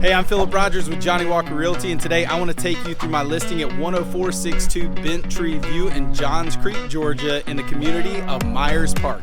Hey, I'm Philip Rogers with Johnny Walker Realty, and today I want to take you through my listing at 10462 Bent Tree View in Johns Creek, Georgia, in the community of Myers Park.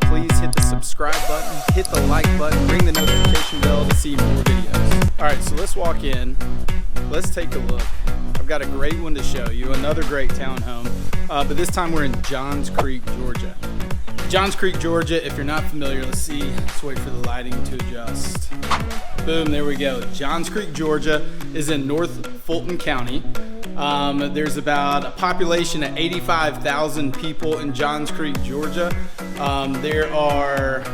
Please hit the subscribe button, hit the like button, ring the notification bell to see more videos. All right, so let's walk in. Let's take a look. I've got a great one to show you, another great townhome, but this time we're in Johns Creek, Georgia. Johns Creek, Georgia, if you're not familiar, let's wait for the lighting to adjust. Boom, there we go. Johns Creek, Georgia is in North Fulton County. There's about a population of 85,000 people in Johns Creek, Georgia. There are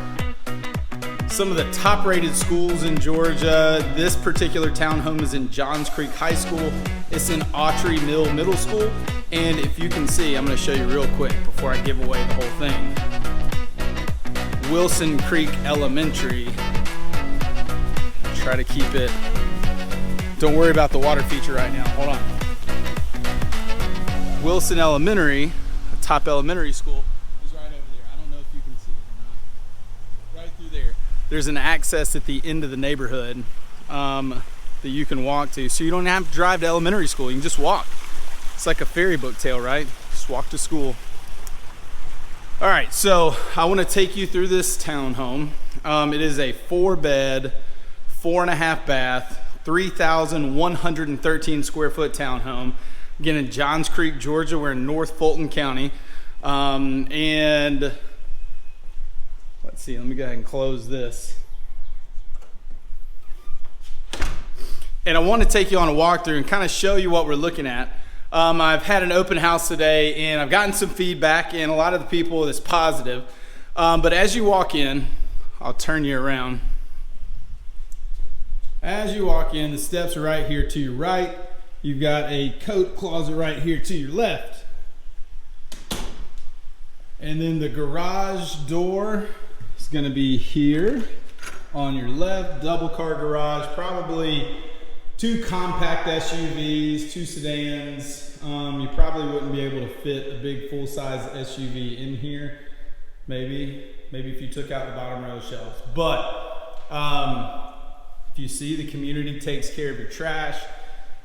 some of the top rated schools in Georgia. This particular townhome is in Johns Creek High School. It's in Autry Mill Middle School. And if you can see, I'm going to show you real quick before I give away the whole thing. Wilson Creek Elementary. Try to keep it. Don't worry about the water feature right now. Hold on. Wilson Elementary, a top elementary school, is right over there. I don't know if you can see it or not. Right through there. There's an access at the end of the neighborhood that you can walk to. So you don't have to drive to elementary school. You can just walk. It's like a fairy book tale, right? Just walk to school. All right, so I want to take you through this townhome. It is a 4-bed, 4.5 bath, 3,113 square foot townhome. Again, in Johns Creek, Georgia. We're in North Fulton County. And let's see, let me go ahead and close this. And I want to take you on a walkthrough and kind of show you what we're looking at. I've had an open house today and I've gotten some feedback, and a lot of the people is positive. But as you walk in, I'll turn you around. As you walk in, the steps are right here to your right. You've got a coat closet right here to your left. And then the garage door is going to be here on your left. Double car garage, probably 2 compact SUVs, 2 sedans. You probably wouldn't be able to fit a big full-size SUV in here. Maybe if you took out the bottom row shelves. But if you see, the community takes care of your trash.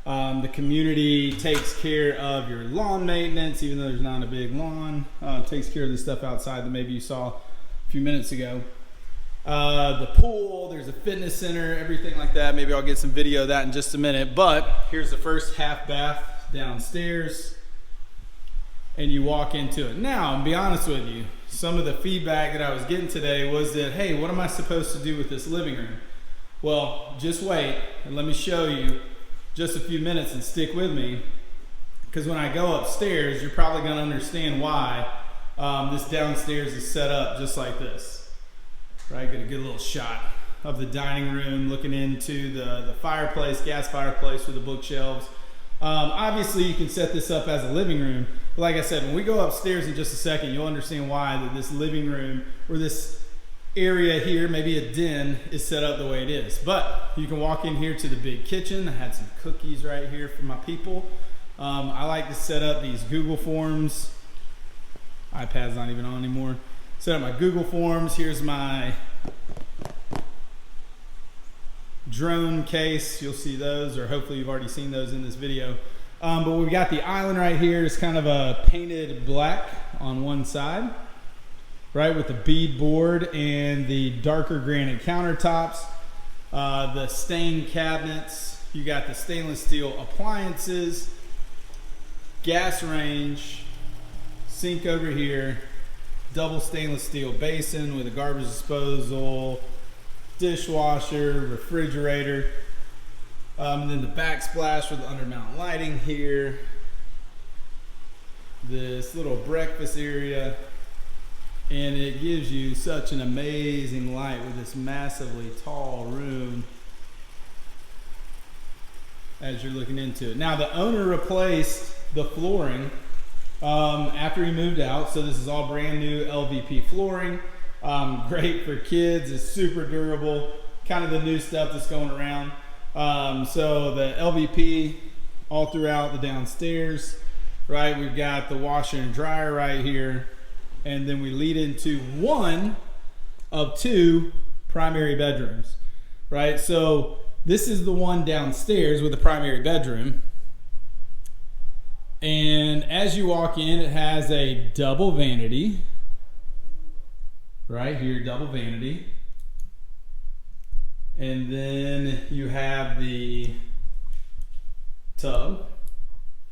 The community takes care of your lawn maintenance, even though there's not a big lawn. Takes care of the stuff outside that maybe you saw a few minutes ago. The pool, there's a fitness center, everything like that. Maybe I'll get some video of that in just a minute. But here's the first half bath downstairs, and you walk into it. Now, to be honest with you, some of the feedback that I was getting today was that, hey, what am I supposed to do with this living room? Well, just wait and let me show you just a few minutes and stick with me, because when I go upstairs, you're probably going to understand why this downstairs is set up just like this. Right, get a good little shot of the dining room, looking into the fireplace, gas fireplace with the bookshelves. Obviously, you can set this up as a living room. But like I said, when we go upstairs in just a second, you'll understand why that this living room or this area here, maybe a den, is set up the way it is. But you can walk in here to the big kitchen. I had some cookies right here for my people. I like to set up these Google Forms. iPad's not even on anymore. Set up my Google Forms. Here's my drone case. You'll see those, or hopefully you've already seen those in this video. But we've got the island right here. It's kind of a painted black on one side, right, with the bead board and the darker granite countertops, the stained cabinets. You got the stainless steel appliances, gas range, sink over here, double stainless steel basin with a garbage disposal, dishwasher, refrigerator, and then the backsplash with the undermount lighting here, this little breakfast area. And it gives you such an amazing light with this massively tall room as you're looking into it. Now, the owner replaced the flooring after he moved out. So this is all brand new LVP flooring. Great for kids. It's super durable. Kind of the new stuff that's going around. So the LVP all throughout the downstairs, right? We've got the washer and dryer right here. And then we lead into one of two primary bedrooms, right? So this is the one downstairs with the primary bedroom. And as you walk in, it has a double vanity. Right here, double vanity. And then you have the tub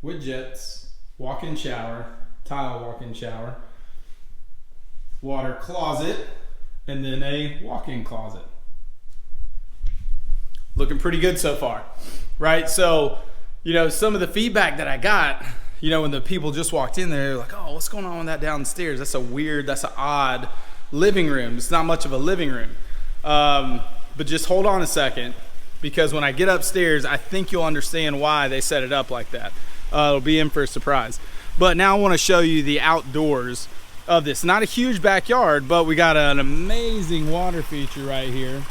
with jets, walk-in shower, tile walk-in shower, water closet, and then a walk-in closet. Looking pretty good so far, right? So, you know, some of the feedback that I got, you know, when the people just walked in there, they're like, oh, what's going on with that downstairs? That's an odd living room. It's not much of a living room. But just hold on a second, because when I get upstairs, I think you'll understand why they set it up like that. It'll be in for a surprise. But now I want to show you the outdoors of this. Not a huge backyard, but we got an amazing water feature right here.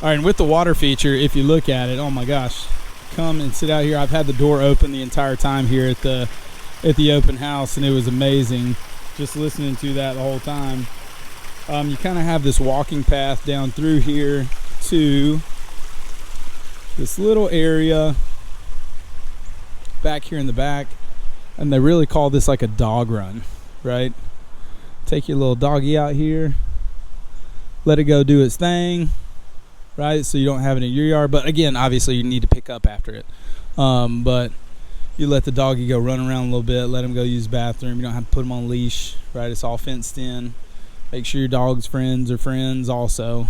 All right, and with the water feature, if you look at it, oh my gosh, come and sit out here. I've had the door open the entire time here at the open house, and it was amazing just listening to that the whole time. You kind of have this walking path down through here to this little area back here in the back, and they really call this like a dog run, right? Take your little doggy out here, let it go do its thing, right? So you don't have it in your yard, but again, obviously you need to pick up after it. But you let the doggy go run around a little bit, let him go use the bathroom. You don't have to put him on a leash, right? It's all fenced in. Make sure your dog's friends are friends also.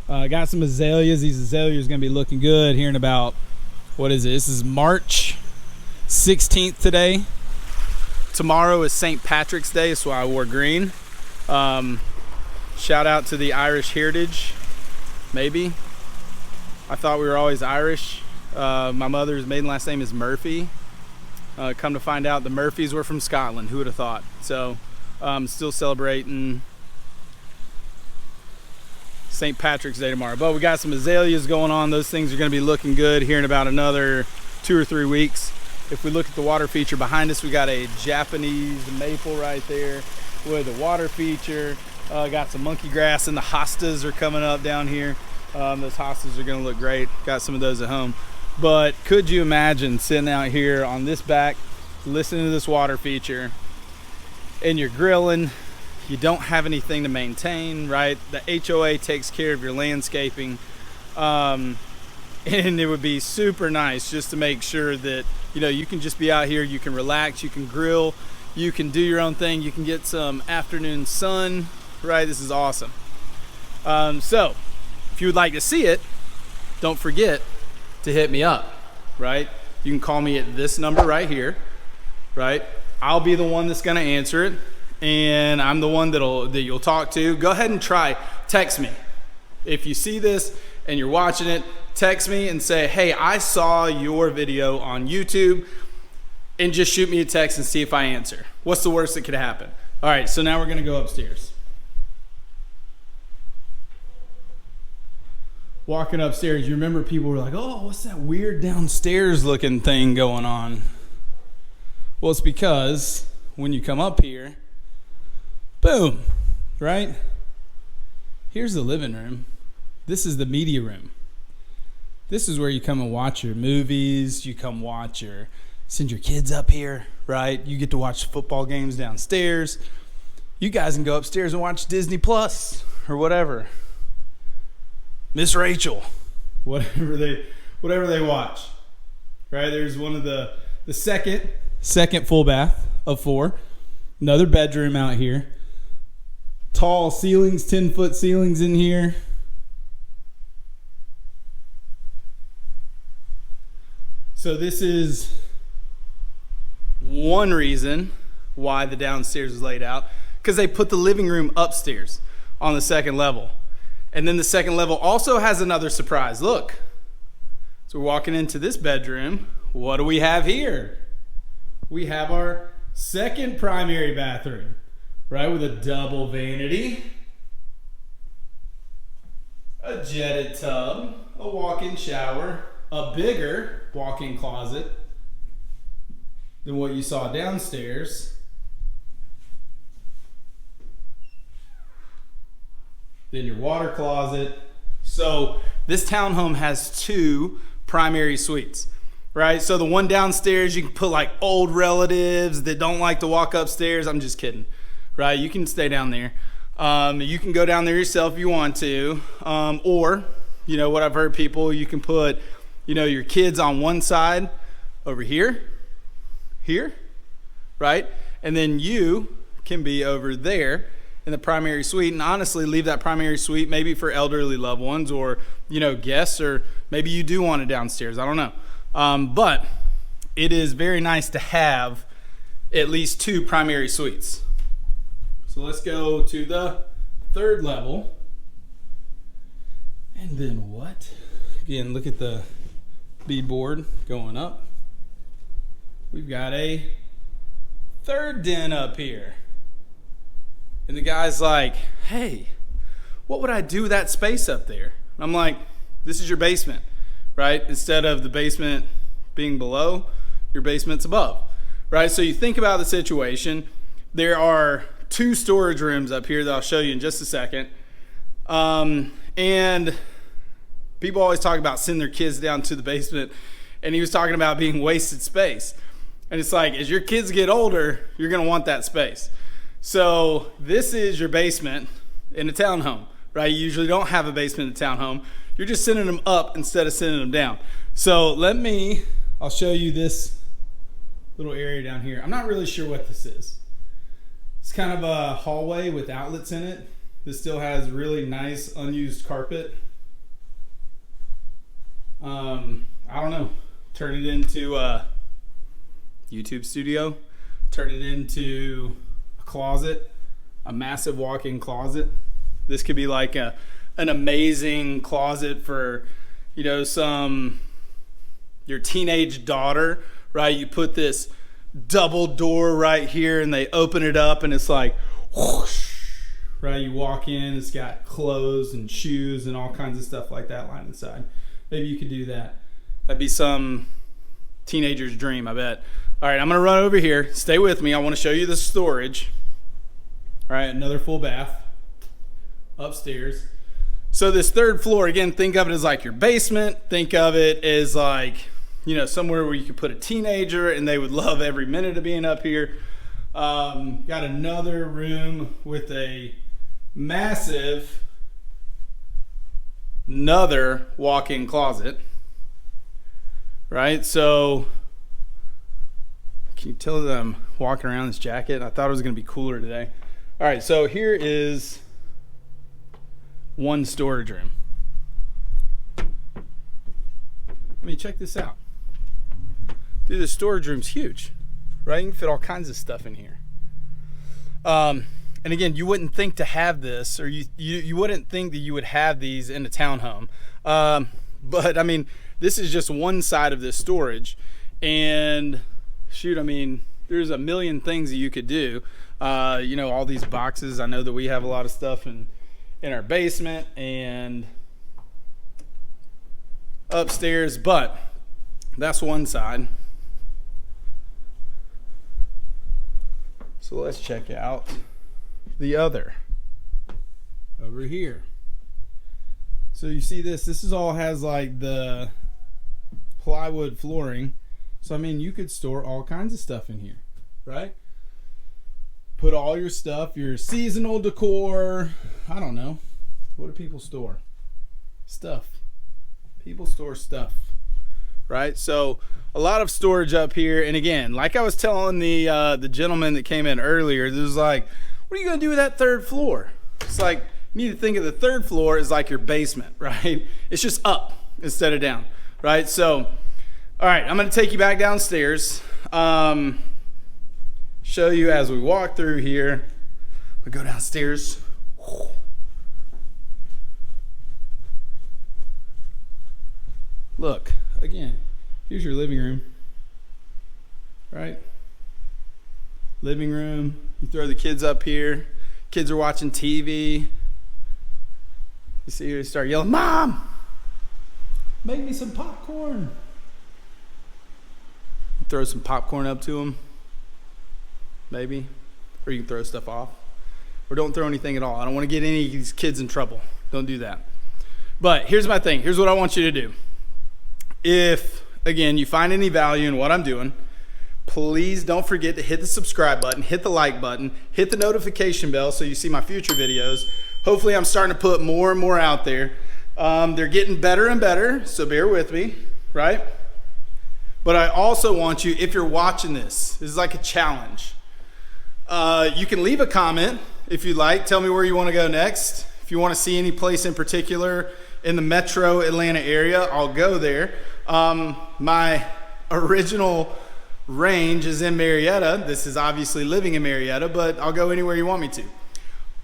Got some azaleas. These azaleas are going to be looking good here in about, what is it? This is March 16th today. Tomorrow is St. Patrick's Day, so I wore green. Shout out to the Irish heritage, maybe. I thought we were always Irish. My mother's maiden last name is Murphy. Come to find out, the Murphys were from Scotland. Who would have thought? So, still celebrating St. Patrick's Day tomorrow. But we got some azaleas going on. Those things are going to be looking good here in about another 2 or 3 weeks. If we look at the water feature behind us, we got a Japanese maple right there with a water feature. Got some monkey grass, and the hostas are coming up down here. Those hostas are going to look great. Got some of those at home. But could you imagine sitting out here on this back, listening to this water feature, and you're grilling, you don't have anything to maintain, right? The HOA takes care of your landscaping. And it would be super nice just to make sure that, you know, you can just be out here, you can relax, you can grill, you can do your own thing, you can get some afternoon sun, right? This is awesome. So if you would like to see it, don't forget to hit me up, right? You can call me at this number right here, right? I'll be the one that's gonna answer it, and I'm the one that you'll talk to. Go ahead and text me. If you see this and you're watching it, text me and say, hey, I saw your video on YouTube, and just shoot me a text and see if I answer. What's the worst that could happen? All right, so now we're gonna go upstairs. Walking upstairs, you remember people were like, oh, what's that weird downstairs looking thing going on? Well, it's because when you come up here, boom, right? Here's the living room. This is the media room. This is where you come and watch your movies. You come send your kids up here, right? You get to watch football games downstairs. You guys can go upstairs and watch Disney Plus or whatever. Miss Rachel, whatever they watch, right? There's one of the second full bath of 4. Another bedroom out here. Tall ceilings, 10-foot ceilings in here. So this is one reason why the downstairs is laid out, because they put the living room upstairs on the second level. And then the second level also has another surprise. Look. So we're walking into this bedroom. What do we have here? We have our second primary bathroom, right? With a double vanity, a jetted tub, a walk-in shower, a bigger walk-in closet than what you saw downstairs. Then your water closet. So this townhome has 2 primary suites, right? So the one downstairs, you can put like old relatives that don't like to walk upstairs. I'm just kidding, right? You can stay down there. You can go down there yourself if you want to. Or, you know, what I've heard people, you can put, you know, your kids on one side over here, right? And then you can be over there in the primary suite, and honestly leave that primary suite maybe for elderly loved ones, or, you know, guests, or maybe you do want it downstairs. I don't know. But it is very nice to have at least 2 primary suites. So let's go to the 3rd level. And then what? Again, look at the beadboard going up. We've got a 3rd den up here. And the guy's like, hey, what would I do with that space up there? And I'm like, this is your basement, right? Instead of the basement being below, your basement's above, right? So you think about the situation. There are 2 storage rooms up here that I'll show you in just a second. And people always talk about sending their kids down to the basement. And he was talking about being wasted space. And it's like, as your kids get older, you're going to want that space. So this is your basement in a townhome, right? You usually don't have a basement in a townhome. You're just sending them up instead of sending them down. So I'll show you this little area down here. I'm not really sure what this is. It's kind of a hallway with outlets in it. This still has really nice unused carpet. I don't know. Turn it into a YouTube studio. Turn it into closet, a massive walk-in closet. This could be like an amazing closet for, you know, your teenage daughter, right? You put this double door right here and they open it up and it's like whoosh, right? You walk in, it's got clothes and shoes and all kinds of stuff like that lined inside. Maybe you could do that. That'd be some teenager's dream, I bet. All right, I'm gonna run over here. Stay with me. I want to show you the storage. All right, another full bath upstairs. So this 3rd floor, again, think of it as like your basement. Think of it as like, you know, somewhere where you could put a teenager and they would love every minute of being up here. Got another room with a massive, another walk-in closet, right? So can you tell that I'm walking around this jacket? I thought it was going to be cooler today. All right, so here is one storage room. I mean, check this out. Dude, the storage room's huge, right? You can fit all kinds of stuff in here. And again, you wouldn't think to have this, or you wouldn't think that you would have these in a townhome. But I mean, this is just one side of this storage. And shoot, I mean, there's a million things that you could do. You know, all these boxes. I know that we have a lot of stuff in our basement and upstairs, but that's one side. So let's check out the other over here. So you see this is all has like the plywood flooring. So I mean, you could store all kinds of stuff in here, right? Put all your stuff, your seasonal decor. I don't know. What do people store? Stuff. People store stuff, right? So a lot of storage up here. And again, like I was telling the gentleman that came in earlier, it was like, what are you going to do with that 3rd floor? It's like, you need to think of the 3rd floor as like your basement, right? It's just up instead of down, right? So, all right, I'm going to take you back downstairs. Show you as we walk through here. We go downstairs. Look, again, here's your living room, right? Living room, you throw the kids up here. Kids are watching TV. You see here, they start yelling, Mom, make me some popcorn. Throw some popcorn up to them, maybe. Or you can throw stuff off. Or don't throw anything at all. I don't want to get any of these kids in trouble. Don't do that. But here's my thing. Here's what I want you to do. If, again, you find any value in what I'm doing, please don't forget to hit the subscribe button, hit the like button, hit the notification bell so you see my future videos. Hopefully I'm starting to put more and more out there. They're getting better and better, so bear with me, right? But I also want you, if you're watching this is like a challenge. You can leave a comment if you'd like. Tell me where you want to go next. If you want to see any place in particular in the metro Atlanta area, I'll go there. My original range is in Marietta. This is obviously living in Marietta, but I'll go anywhere you want me to.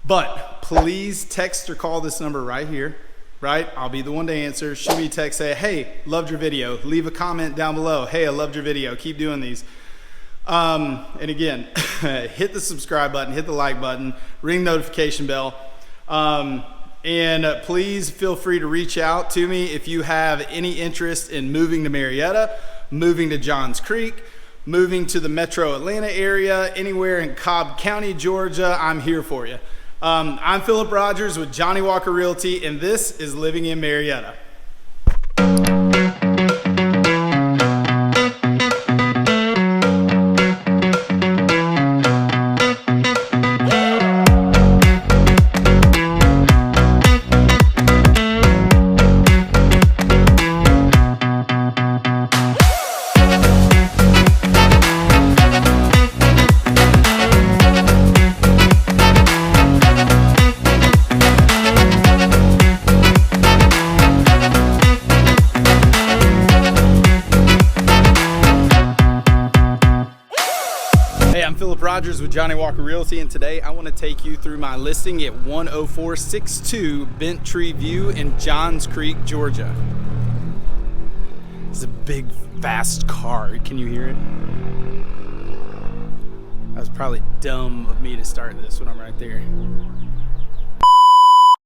But please text or call this number right here, right? I'll be the one to answer. Shoot me a text, say, hey, loved your video. Leave a comment down below. Hey, I loved your video. Keep doing these. And again, hit the subscribe button, hit the like button, ring the notification bell. And please feel free to reach out to me if you have any interest in moving to Marietta, moving to Johns Creek, moving to the metro Atlanta area, anywhere in Cobb County, Georgia. I'm here for you. I'm Philip Rogers with Johnny Walker Realty, and this is Living in Marietta. Rogers with Johnny Walker Realty, and today I want to take you through my listing at 10462 Bent Tree View in Johns Creek, Georgia. It's a big, fast car. Can you hear it? That was probably dumb of me to start this when I'm right there.